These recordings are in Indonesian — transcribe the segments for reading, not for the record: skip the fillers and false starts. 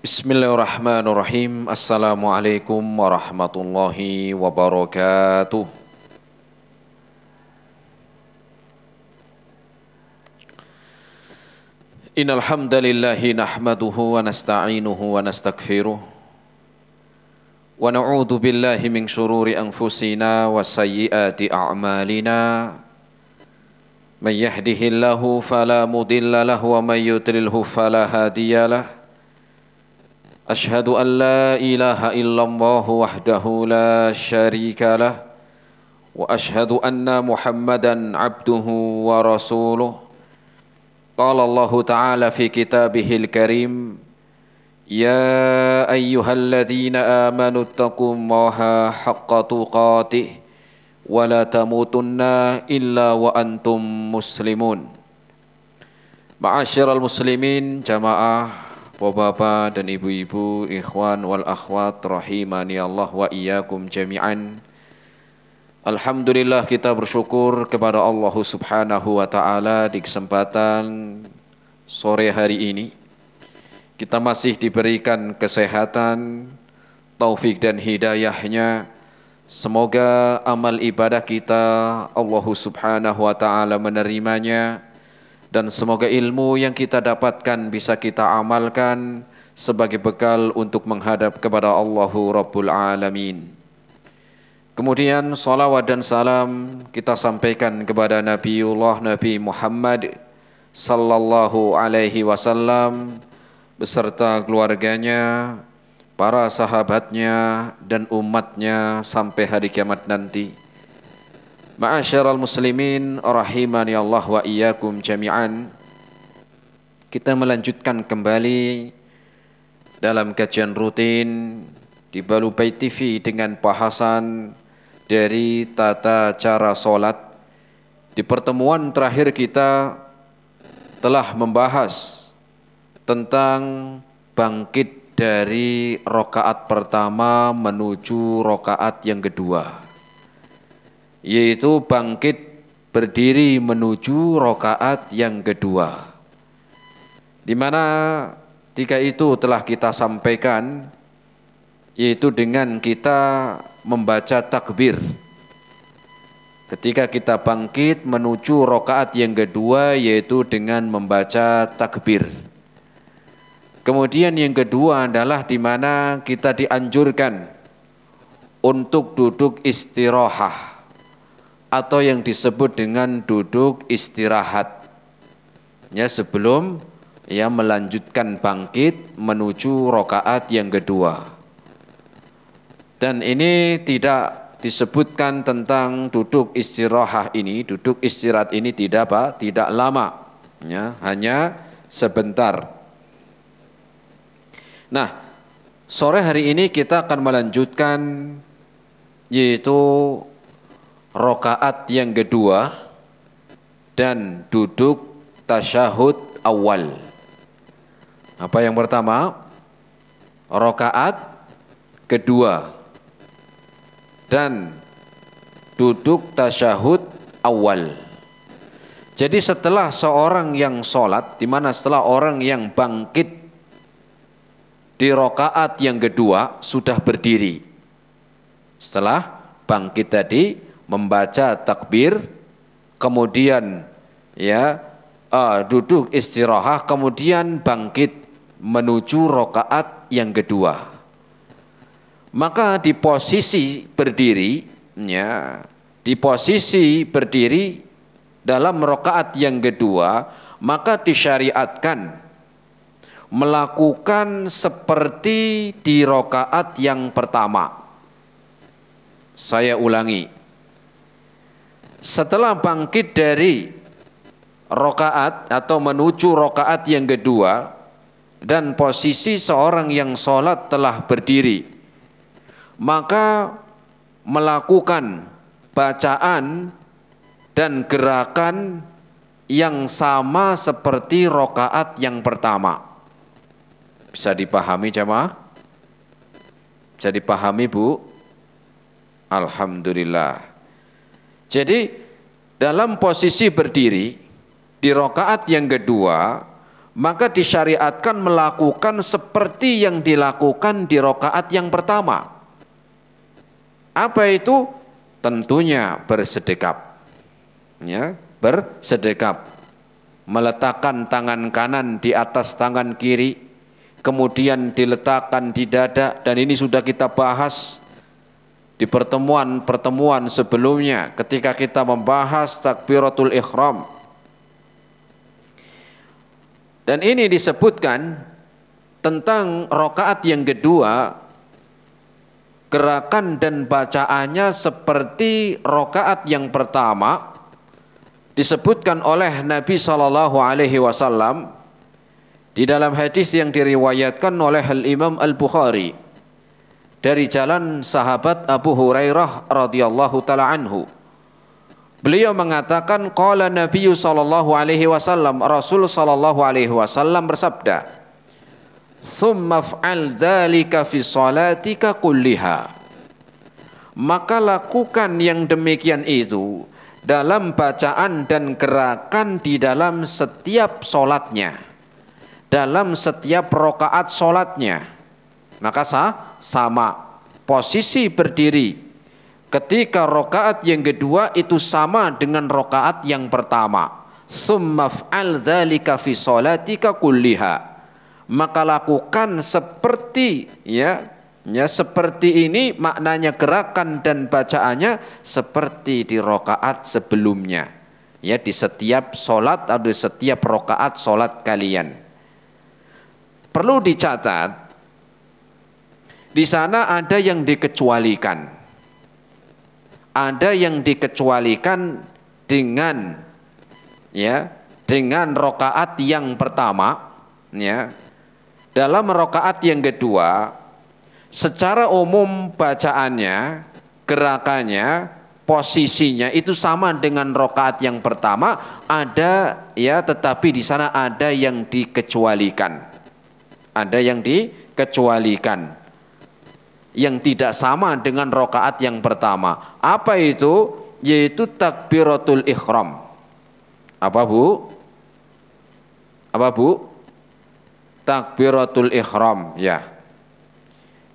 Bismillahirrahmanirrahim. Assalamualaikum warahmatullahi wabarakatuh. Innal hamdalillahi nahmaduhu wa nasta'inuhu wa nastaghfiruh wa na'udzu billahi min shururi anfusina wa sayyiati a'malina. May yahdihillahu fala mudilla lahu wa may yudlilhu fala hadiyalah. Ashhadu an la ilaha illallah wahdahu la syarika lah wa ashhadu anna Muhammadan abduhu wa rasuluh. Qala Allah Ta'ala fi kitabihil karim, ya ayyuhalladzina amanu taqullaha haqqa tuqatih wa la tamutunna illa wa antum muslimun. Ma'asyiral muslimin, jamaah bapak-bapak dan ibu-ibu, ikhwan wal akhwat rahimani Allah wa iyyakum jami'an. Alhamdulillah, kita bersyukur kepada Allah Subhanahu wa ta'ala di kesempatan sore hari ini. Kita masih diberikan kesehatan, taufik dan hidayahnya. Semoga amal ibadah kita Allah Subhanahu wa ta'ala menerimanya. Dan semoga ilmu yang kita dapatkan bisa kita amalkan sebagai bekal untuk menghadap kepada Allahu Rabbul Alamin. Kemudian salawat dan salam kita sampaikan kepada Nabiullah Nabi Muhammad sallallahu alaihi wasallam beserta keluarganya, para sahabatnya dan umatnya sampai hari kiamat nanti. Ma'asyiral muslimin rahimani Allah wa iyyakum jami'an. Kita melanjutkan kembali dalam kajian rutin di Balubai TV dengan bahasan dari tata cara solat. Di pertemuan terakhir kita telah membahas tentang bangkit dari rakaat pertama menuju rakaat yang kedua, yaitu bangkit berdiri menuju rakaat yang kedua, di mana tiga itu telah kita sampaikan, yaitu dengan kita membaca takbir. Ketika kita bangkit menuju rakaat yang kedua, yaitu dengan membaca takbir. Kemudian yang kedua adalah di mana kita dianjurkan untuk duduk istirahah atau yang disebut dengan duduk istirahat. Ya, sebelum melanjutkan bangkit menuju rakaat yang kedua. Dan ini tidak disebutkan tentang duduk istirahat ini, duduk istirahat ini tidak lama, ya, hanya sebentar. Nah, sore hari ini kita akan melanjutkan yaitu rakaat yang kedua dan duduk tasyahud awal. Apa yang pertama? Rakaat kedua dan duduk tasyahud awal. Jadi setelah seorang yang sholat, di mana setelah orang yang bangkit di rakaat yang kedua sudah berdiri. Setelah bangkit tadi membaca takbir, kemudian duduk istirahat, kemudian bangkit menuju rakaat yang kedua. Maka di posisi berdiri, di posisi berdiri dalam rakaat yang kedua, maka disyariatkan melakukan seperti di rakaat yang pertama. Saya ulangi. Setelah bangkit dari rakaat atau menuju rakaat yang kedua dan posisi seorang yang sholat telah berdiri, maka melakukan bacaan dan gerakan yang sama seperti rakaat yang pertama. Bisa dipahami jamaah? Bisa dipahami Bu? Alhamdulillah. Jadi dalam posisi berdiri di rakaat yang kedua, maka disyariatkan melakukan seperti yang dilakukan di rakaat yang pertama. Apa itu? Tentunya bersedekap. Ya, bersedekap. Meletakkan tangan kanan di atas tangan kiri, kemudian diletakkan di dada, dan ini sudah kita bahas di pertemuan-pertemuan sebelumnya ketika kita membahas takbiratul ihram. Dan ini disebutkan tentang rakaat yang kedua, gerakan dan bacaannya seperti rakaat yang pertama. Disebutkan oleh Nabi SAW di dalam hadis yang diriwayatkan oleh Imam Al-Bukhari dari jalan sahabat Abu Hurairah radhiyallahu taala anhu. Beliau mengatakan, qala Nabi SAW, Rasul SAW bersabda, "Tsumma fa'al dzalika fi salatika kulliha." Maka lakukan yang demikian itu dalam bacaan dan gerakan di dalam setiap solatnya, dalam setiap rakaat solatnya. Maka sama posisi berdiri ketika rakaat yang kedua itu sama dengan rakaat yang pertama. Tsumma fa'al dzalika fi salatika kulliha. Maka lakukan seperti seperti ini, maknanya gerakan dan bacaannya seperti di rakaat sebelumnya. Ya, di setiap solat atau di setiap rakaat solat kalian. Perlu dicatat, di sana ada yang dikecualikan. Ada yang dikecualikan dengan dengan rakaat yang pertama, ya. Dalam rakaat yang kedua, secara umum bacaannya, gerakannya, posisinya itu sama dengan rakaat yang pertama, tetapi di sana ada yang dikecualikan. Ada yang dikecualikan, yang tidak sama dengan rakaat yang pertama. Apa itu? Yaitu takbiratul ihram. Apa Bu? Takbiratul ihram, ya.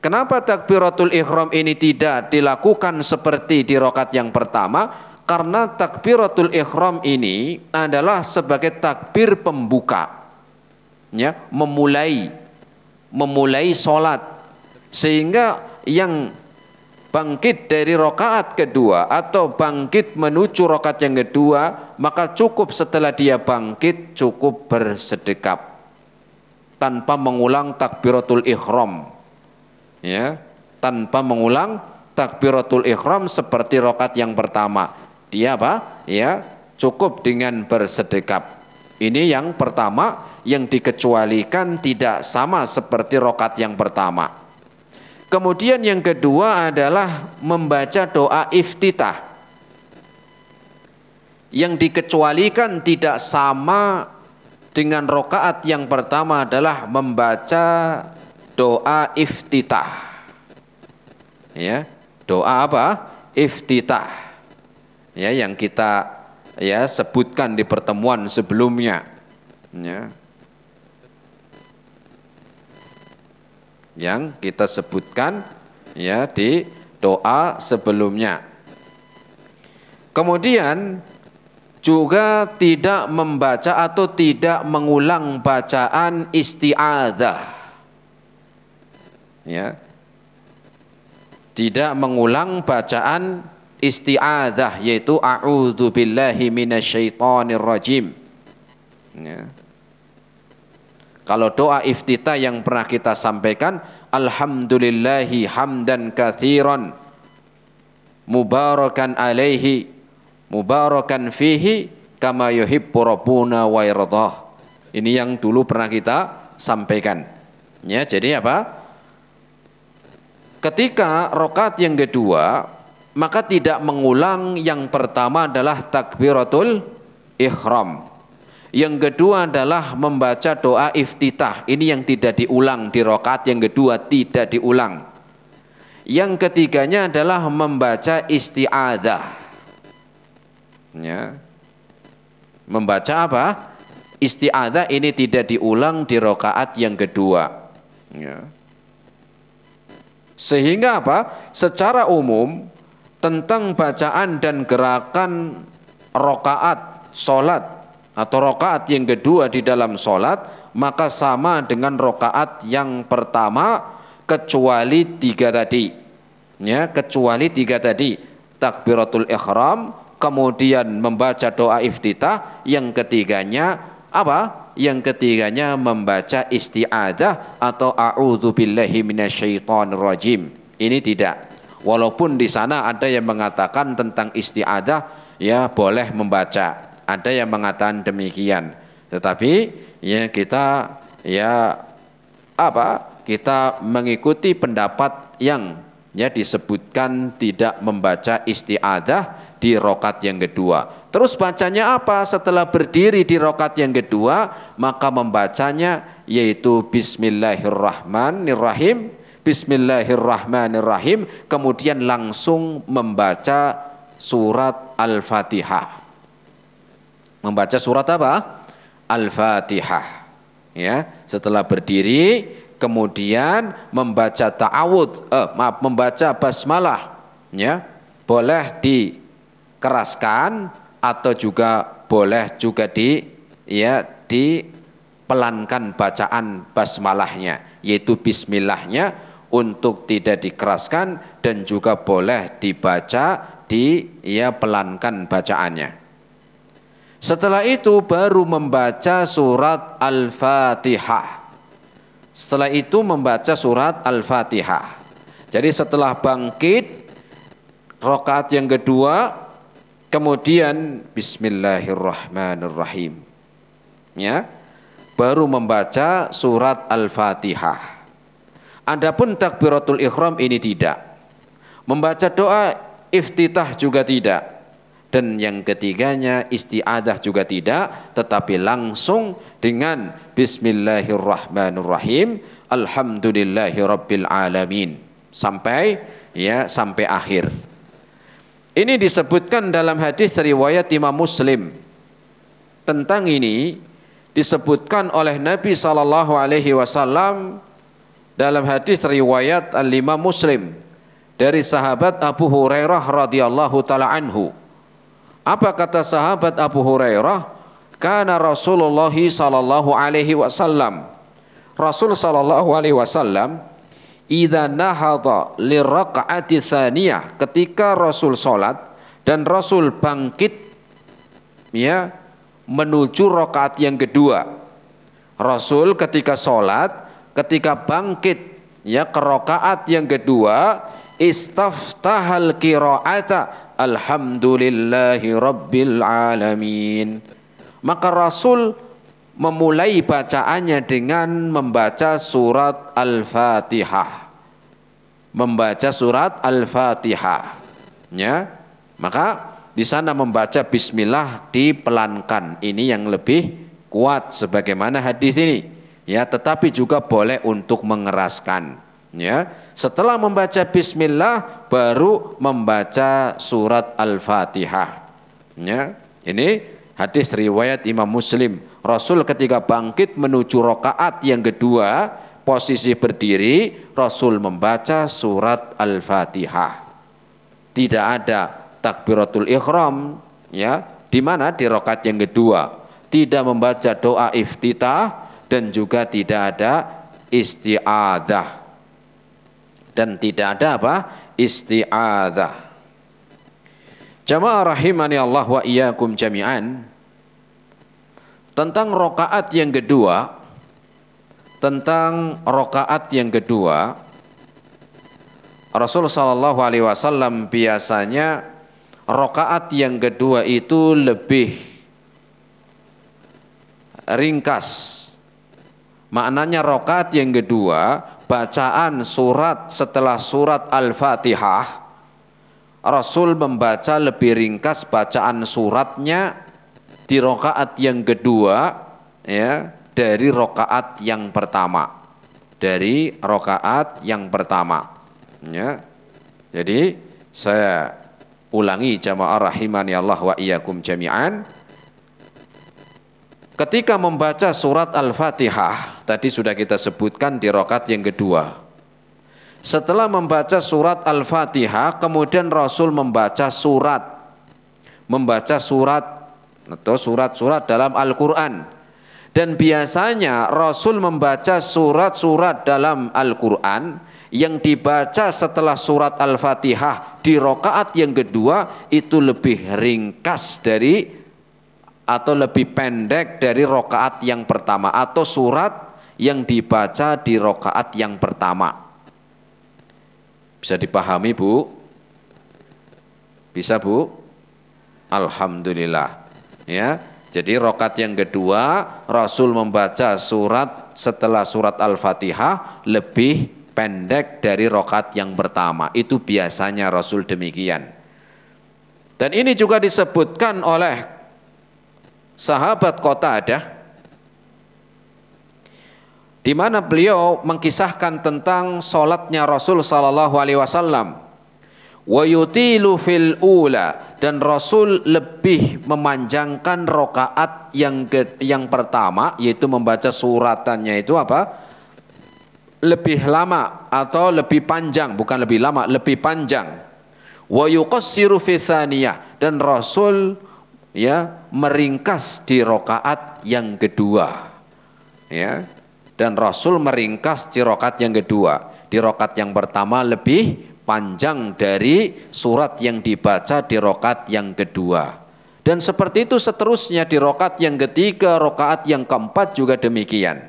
Kenapa takbiratul ihram ini tidak dilakukan seperti di rakaat yang pertama? Karena takbiratul ihram ini adalah sebagai takbir pembuka, ya, memulai sholat, sehingga yang bangkit dari rakaat kedua atau bangkit menuju rakaat yang kedua, maka cukup setelah dia bangkit cukup bersedekap tanpa mengulang takbiratul ihram. Ya, tanpa mengulang takbiratul ihram seperti rakaat yang pertama. Dia cukup dengan bersedekap. Ini yang pertama, yang dikecualikan tidak sama seperti rakaat yang pertama. Kemudian yang kedua adalah membaca doa iftitah. Yang dikecualikan tidak sama dengan rakaat yang pertama adalah membaca doa iftitah. Ya, doa apa? Iftitah. Ya, yang kita sebutkan di pertemuan sebelumnya. Ya. Yang kita sebutkan di doa sebelumnya. Kemudian juga tidak membaca atau tidak mengulang bacaan isti'adzah. Ya. Tidak mengulang bacaan isti'adzah, yaitu a'udzu billahi minasyaitonir rajim. Ya. Kalau doa iftitah yang pernah kita sampaikan, alhamdulillahi hamdan katsiran mubarakan alaihi mubarakan fihi kama yuhibbu rabbuna wa yardah. Ini yang dulu pernah kita sampaikan. Ya, jadi apa? Ketika rakaat yang kedua, maka tidak mengulang. Yang pertama adalah takbiratul ihram. Yang kedua adalah membaca doa iftitah. Ini yang tidak diulang di rakaat yang kedua, tidak diulang. Yang ketiganya adalah membaca isti'adzah. Ya. Membaca apa? Isti'adzah ini tidak diulang di rakaat yang kedua. Ya. Sehingga apa? Secara umum tentang bacaan dan gerakan rakaat solat atau rakaat yang kedua di dalam solat, maka sama dengan rakaat yang pertama kecuali 3 tadi. Ya, kecuali 3 tadi. Takbiratul ihram, kemudian membaca doa iftitah, yang ketiganya apa? Yang ketiganya membaca isti'adzah atau a'udzubillahi minasyaitonirrajim. Ini tidak. Walaupun di sana ada yang mengatakan tentang isti'adzah ya boleh membaca, ada yang mengatakan demikian. Tetapi ya kita kita mengikuti pendapat yang ya disebutkan tidak membaca isti'adzah di rakaat yang kedua. Terus bacanya apa setelah berdiri di rakaat yang kedua? Maka membacanya yaitu Bismillahirrahmanirrahim, Bismillahirrahmanirrahim, kemudian langsung membaca surat Al-Fatihah. Membaca surat apa? Al-Fatihah. Ya, setelah berdiri kemudian membaca membaca basmalah, ya. Boleh dikeraskan atau juga boleh juga dipelankan bacaan basmalahnya, yaitu bismillahnya untuk tidak dikeraskan, dan juga boleh dibaca pelankan bacaannya. Setelah itu baru membaca surat Al-Fatihah. Setelah itu membaca surat Al-Fatihah. Jadi setelah bangkit rakaat yang kedua, kemudian Bismillahirrahmanirrahim, ya, baru membaca surat Al-Fatihah. Adapun takbiratul ihram ini tidak. Membaca doa iftitah juga tidak. Dan yang ketiganya isti'adzah juga tidak, tetapi langsung dengan Bismillahirrahmanirrahim, Alhamdulillahirabbil alamin sampai akhir. Ini disebutkan dalam hadis riwayat Imam Muslim. Tentang ini disebutkan oleh Nabi SAW dalam hadis riwayat Al-Imam Muslim dari sahabat Abu Hurairah radhiyallahu taala anhu. Apa kata sahabat Abu Hurairah? Kana Rasulullah sallallahu alaihi wasallam, Rasul sallallahu alaihi wasallam idza nahadha liraka'ati tsaniyah, ketika Rasul salat dan Rasul bangkit ya menuju rakaat yang kedua. Rasul ketika salat, ketika bangkit ya ke rakaat yang kedua, istaftahal qira'ata alhamdulillahi rabbil alamin. Maka Rasul memulai bacaannya dengan membaca surat Al-Fatihah. Membaca surat Al-Fatihah. Ya. Maka di sana membaca bismillah dipelankan. Ini yang lebih kuat sebagaimana hadis ini. Ya, tetapi juga boleh untuk mengeraskan. Ya, setelah membaca bismillah baru membaca surat Al-Fatihah. Ya, ini hadis riwayat Imam Muslim. Rasul ketika bangkit menuju rakaat yang kedua, posisi berdiri, Rasul membaca surat Al-Fatihah. Tidak ada takbiratul ihram, ya, di mana di rakaat yang kedua. Tidak membaca doa iftitah dan juga tidak ada isti'adzah. Dan tidak ada apa? Isti'adzah. Jamaah rahimani Allah wa iyyakum jami'an. Tentang rakaat yang kedua, Rasulullah sallallahu alaihi wasallam biasanya rakaat yang kedua itu lebih ringkas. Maknanya rakaat yang kedua, bacaan surat setelah surat Al-Fatihah, Rasul membaca lebih ringkas bacaan suratnya di rakaat yang kedua ya dari rakaat yang pertama. Ya. Jadi saya ulangi jamaah rahimani Allah wa iyyakum jami'an. ketika membaca surat Al-Fatihah, tadi sudah kita sebutkan di rakaat yang kedua. Setelah membaca surat Al-Fatihah, kemudian Rasul membaca surat atau surat-surat dalam Al-Quran. Dan biasanya Rasul membaca surat-surat dalam Al-Quran yang dibaca setelah surat Al-Fatihah di rakaat yang kedua itu lebih ringkas atau lebih pendek dari rakaat yang pertama, atau surat yang dibaca di rakaat yang pertama. Bisa dipahami, Bu? Bisa, Bu? Alhamdulillah. Ya, jadi rakaat yang kedua Rasul membaca surat setelah surat Al-Fatihah lebih pendek dari rakaat yang pertama. Itu biasanya Rasul demikian. Dan ini juga disebutkan oleh sahabat Qatadah, di mana beliau mengkisahkan tentang salatnya Rasul sallallahu alaihi wasallam. Wa yutilu fil ula, dan Rasul lebih memanjangkan rakaat yang pertama, yaitu membaca suratannya itu apa? Lebih lama atau lebih panjang, bukan lebih lama, lebih panjang. Wa yuqassiru fi tsaniyah, dan Rasul meringkas di rakaat yang kedua. Ya. Dan Rasul meringkas di rakaat yang kedua. Di rakaat yang pertama lebih panjang dari surat yang dibaca di rakaat yang kedua. Dan seperti itu seterusnya di rakaat yang ketiga, rakaat yang keempat juga demikian.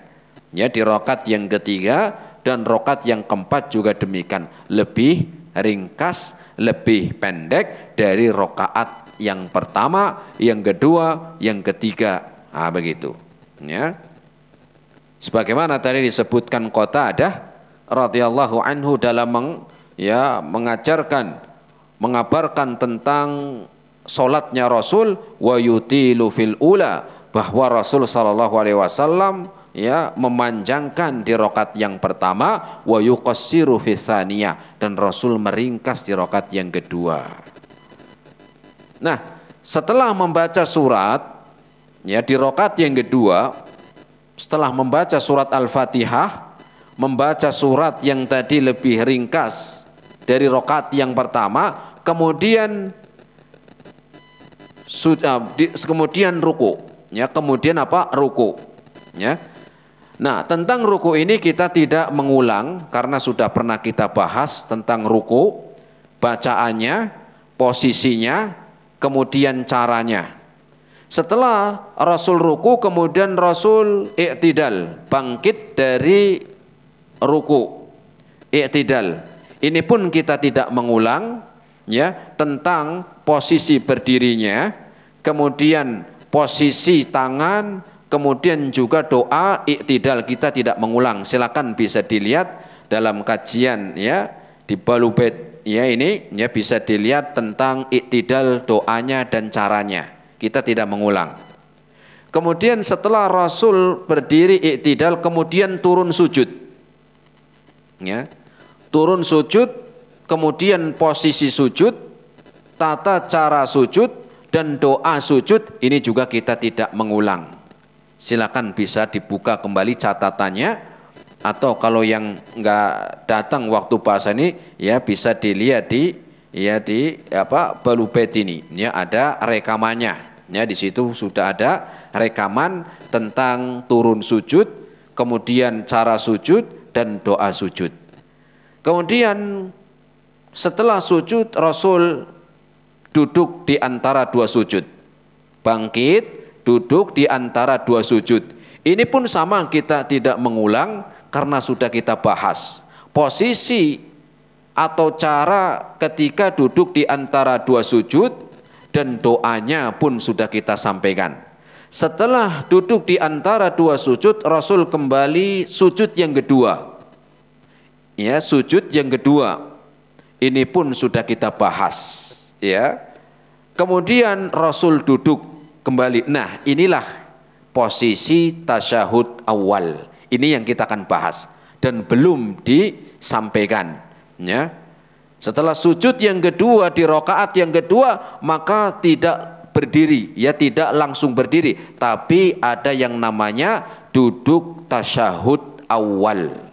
Ya, di rakaat yang ketiga dan rakaat yang keempat juga demikian, lebih ringkas, lebih pendek dari rakaat yang pertama, yang kedua, yang ketiga. Begitu. Ya. Sebagaimana tadi disebutkan Qatadah radhiyallahu anhu dalam mengabarkan tentang solatnya Rasul, wa yutilu fil ula, bahwa Rasul sallallahu alaihi wasallam memanjangkan di rakaat yang pertama, wa yuqassiru fi tsaniyah, dan Rasul meringkas di rakaat yang kedua. Nah, setelah membaca surat di rakaat yang kedua, setelah membaca surat Al-Fatihah, membaca surat yang tadi lebih ringkas dari rakaat yang pertama, kemudian ruku, kemudian ruku, Nah, tentang ruku ini kita tidak mengulang karena sudah pernah kita bahas tentang ruku, bacaannya, posisinya, kemudian caranya. Setelah Rasul ruku, kemudian Rasul i'tidal, bangkit dari ruku, i'tidal. Ini pun kita tidak mengulang tentang posisi berdirinya, kemudian posisi tangan, kemudian juga doa i'tidal kita tidak mengulang. Silakan bisa dilihat dalam kajian di Balubet ini bisa dilihat tentang i'tidal, doanya dan caranya. Kita tidak mengulang. Kemudian setelah Rasul berdiri i'tidal, kemudian turun sujud. Turun sujud, kemudian posisi sujud, tata cara sujud, dan doa sujud, ini juga kita tidak mengulang. Silakan bisa dibuka kembali catatannya, atau kalau yang nggak datang waktu bahasa ini bisa dilihat di Balubet ini. Ada rekamannya. Di situ sudah ada rekaman tentang turun sujud, kemudian cara sujud dan doa sujud. Kemudian setelah sujud Rasul duduk di antara dua sujud. Bangkit, duduk di antara dua sujud. Ini pun sama, kita tidak mengulang karena sudah kita bahas. Posisi atau cara ketika duduk di antara dua sujud dan doanya pun sudah kita sampaikan. Setelah duduk di antara dua sujud, Rasul kembali sujud yang kedua. Sujud yang kedua. Ini pun sudah kita bahas. Kemudian Rasul duduk kembali. Nah, inilah posisi tasyahud awal. Ini yang kita akan bahas dan belum disampaikan. Setelah sujud yang kedua di rakaat yang kedua, maka tidak berdiri, ya tidak langsung berdiri, tapi ada yang namanya duduk tasyahud awal.